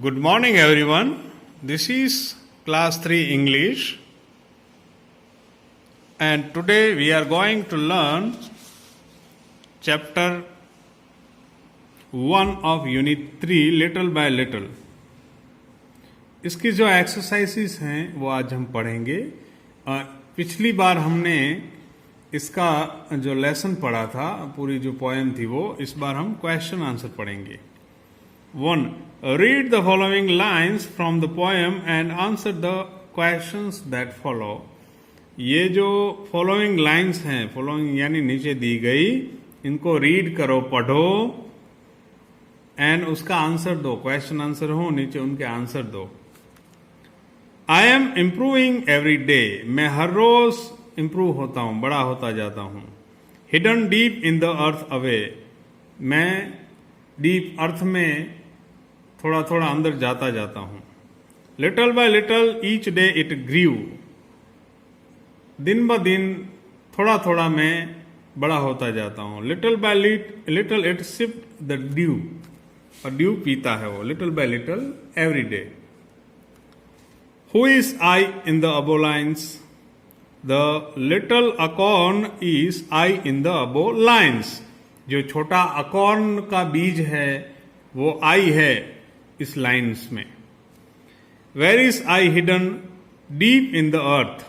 Good morning, everyone. This is class 3 English, and today we are going to learn chapter 1 of Unit 3 little by little. इसकी जो exercises हैं वो आज हम पढ़ेंगे. पिछली बार हमने इसका जो लेसन पढ़ा था, पूरी जो पोएम थी वो, इस बार हम क्वेश्चन आंसर पढ़ेंगे. 1. Read the following lines from the poem and answer the questions that follow. ये जो फॉलोइंग लाइन्स हैं, फॉलोइंग यानी नीचे दी गई, इनको रीड करो, पढ़ो, एंड उसका आंसर दो. क्वेश्चन आंसर हो, नीचे उनके आंसर दो. I am improving every day. मैं हर रोज इम्प्रूव होता हूं, बड़ा होता जाता हूं. Hidden deep in the earth away. मैं डीप अर्थ में थोड़ा थोड़ा अंदर जाता जाता हूं. Little by little each day it grew. दिन ब दिन थोड़ा थोड़ा मैं बड़ा होता जाता हूं. Little by little it sipped the dew. और ड्यू पीता है वो. Little by little every day. Who is I in the above lines. The little acorn is I in the above lines. जो छोटा अकॉर्न का बीज है वो आई है इस लाइन्स में. Where is I hidden deep in the earth.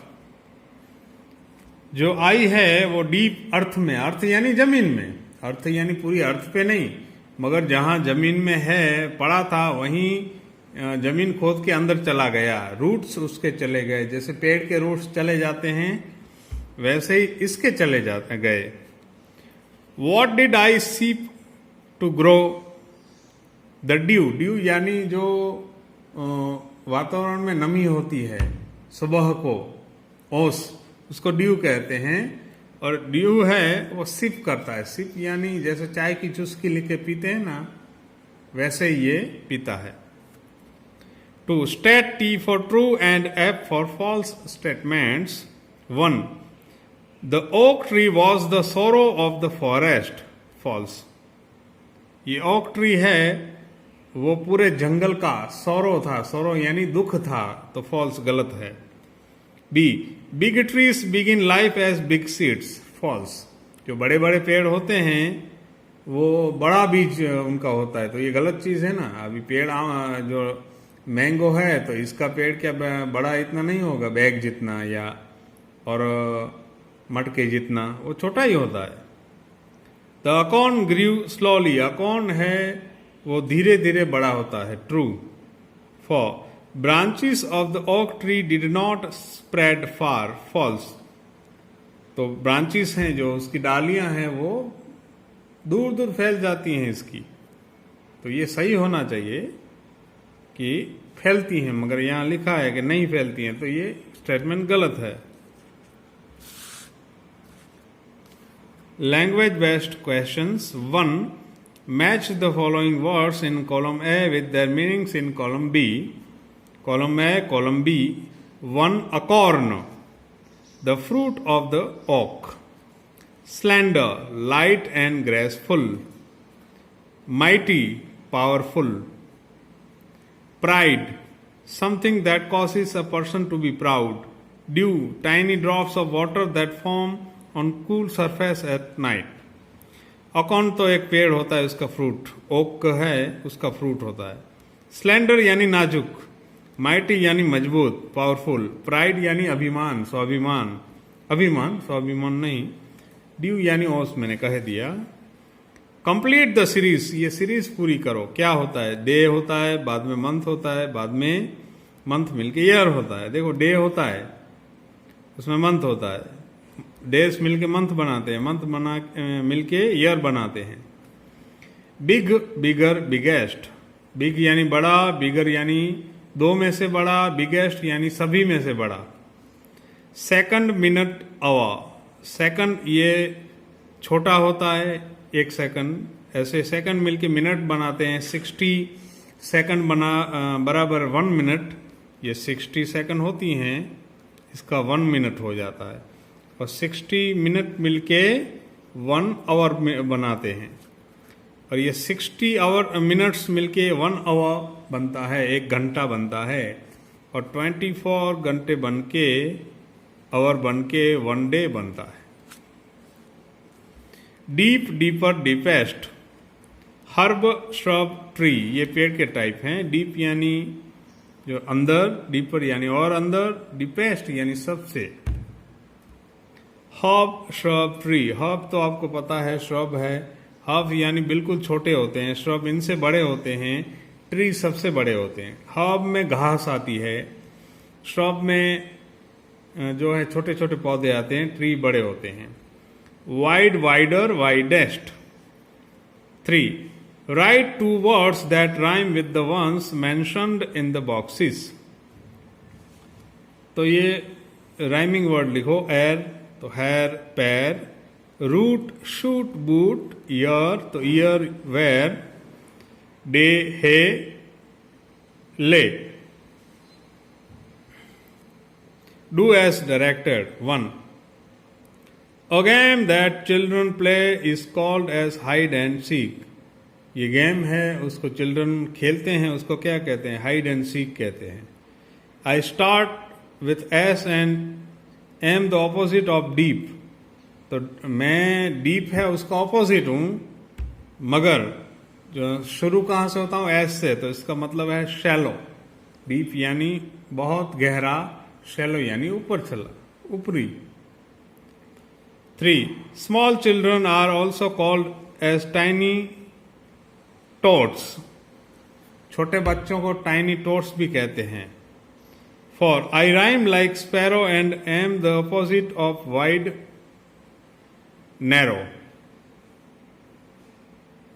जो आई है वो डीप अर्थ में. अर्थ यानी जमीन में. अर्थ यानी पूरी अर्थ पे नहीं, मगर जहां जमीन में है, पड़ा था, वहीं जमीन खोद के अंदर चला गया. रूट्स उसके चले गए. जैसे पेड़ के रूट्स चले जाते हैं, वैसे ही इसके चले जाते गए. What did I sip to grow. The dew. Dew यानी जो वातावरण में नमी होती है सुबह को, ओस, उसको ड्यू कहते हैं. और ड्यू है वो सिप करता है. सिप यानी जैसे चाय की चुस्की लेके पीते हैं ना, वैसे ये पीता है. To state T for true and F for false statements. 1. The oak tree was the sorrow of the forest. False. ये ओक ट्री है, वो पूरे जंगल का सोरो था. सोरो यानी दुख था, तो फॉल्स गलत है. B. Big trees begin life as big seeds. False. जो बड़े बड़े पेड़ होते हैं वो बड़ा बीज उनका होता है, तो ये गलत चीज है ना. अभी पेड़ जो मैंगो है, तो इसका पेड़ क्या बड़ा इतना नहीं होगा, बैग जितना या और मटके जितना, वो छोटा ही होता है. The acorn grew slowly. Acorn है वो धीरे धीरे बड़ा होता है. True. 4. Branches of the oak tree did not spread far. False. तो ब्रांचेस हैं, जो उसकी डालियां हैं, वो दूर दूर फैल जाती हैं इसकी. तो ये सही होना चाहिए कि फैलती हैं, मगर यहां लिखा है कि नहीं फैलती हैं, तो ये स्टेटमेंट गलत है. Language based questions. 1. Match the following words in column A with their meanings in column B. Column A, column B. 1. Acorn. The fruit of the oak. Slender, light and graceful. Mighty, powerful. Pride, something that causes a person to be proud. Dew, tiny drops of water that form on cool surface at night. अकॉर्न तो एक पेड़ होता है, उसका fruit. Okay है, उसका fruit होता है. स्लेंडर यानी नाजुक. माइटी यानी मजबूत, पावरफुल. प्राइड यानी अभिमान, स्वाभिमान. अभिमान, स्वाभिमान नहीं. ड्यू यानी ओस, मैंने कह दिया. Complete the series. ये सीरीज पूरी करो. क्या होता है? डे होता है, बाद में मंथ होता है, बाद में मंथ मिलके ईयर होता है. देखो, डे होता है, उसमें मंथ होता है. डेज मिलके मंथ बनाते हैं, मंथ बना मिलके ईयर बनाते हैं. बिग, बिगर, बिगेस्ट. बिग यानी बड़ा, बिगर यानी दो में से बड़ा, बिगेस्ट यानी सभी में से बड़ा. Second, minute, our. सेकंड ये छोटा होता है, एक सेकंड. ऐसे सेकंड मिलके मिनट बनाते हैं. 60 सेकंड बराबर 1 मिनट. ये 60 सेकंड होती हैं, इसका 1 मिनट हो जाता है. और 60 मिनट मिलके 1 आवर में बनाते हैं. और ये 60 आवर मिनट्स मिलके 1 आवर बनता है, 1 घंटा बनता है, और 24 घंटे बन के आवर बन के 1 डे बनता है। Deep, deeper, deepest, herb, shrub, tree, ये पेड़ के टाइप हैं। डीप यानी जो अंदर, डीपर यानी और अंदर, डीपेस्ट यानी सबसे। Herb, shrub, tree. हर्ब तो आपको पता है श्रब है। हर्ब यानी बिल्कुल छोटे होते हैं, श्रब इनसे बड़े होते हैं, ट्री सबसे बड़े होते हैं। हर्ब में घास आती है, श्रब में जो है छोटे छोटे पौधे आते हैं, ट्री बड़े होते हैं। Wide, wider, widest. 3. Write 2 words that rhyme with the ones mentioned in the boxes. तो ये राइमिंग वर्ड लिखो। एयर तो hair, pair. Root, shoot, boot. Ear तो ear, where. Day, hey, lay. Do as directed. 1. A game that children play is called as hide and seek. ये game है, उसको children खेलते हैं, उसको क्या कहते हैं? हाइड एंड सीक कहते हैं। I start with S and am the opposite of deep. तो मैं डीप है उसका ऑपोजिट हूं, मगर जो शुरू कहां से होता हूं? एस से, तो इसका मतलब है शैलो। डीप यानी बहुत गहरा, शैलो यानी ऊपर चला, ऊपरी। 3. Small children are also called as tiny toads. छोटे बच्चों को टाइनी टोट्स भी कहते हैं। 4. I rhyme like sparrow and am the opposite of wide, narrow.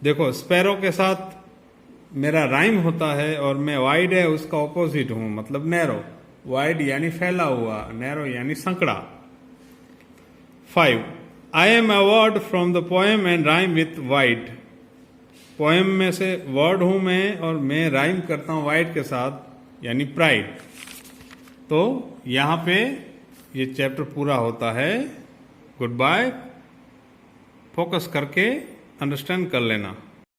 देखो, स्पैरो के साथ मेरा राइम होता है और मैं वाइड है उसका ऑपोजिट हूं, मतलब नैरो। वाइड यानी फैला हुआ, नैरो यानी संकड़ा। 5. I am a word from the poem and rhyme with wide. Poem में से वर्ड हूं मैं और मैं राइम करता हूं वाइड के साथ, यानी प्राइड। तो यहां पे ये चैप्टर पूरा होता है। Goodbye. फोकस करके अंडरस्टैंड कर लेना।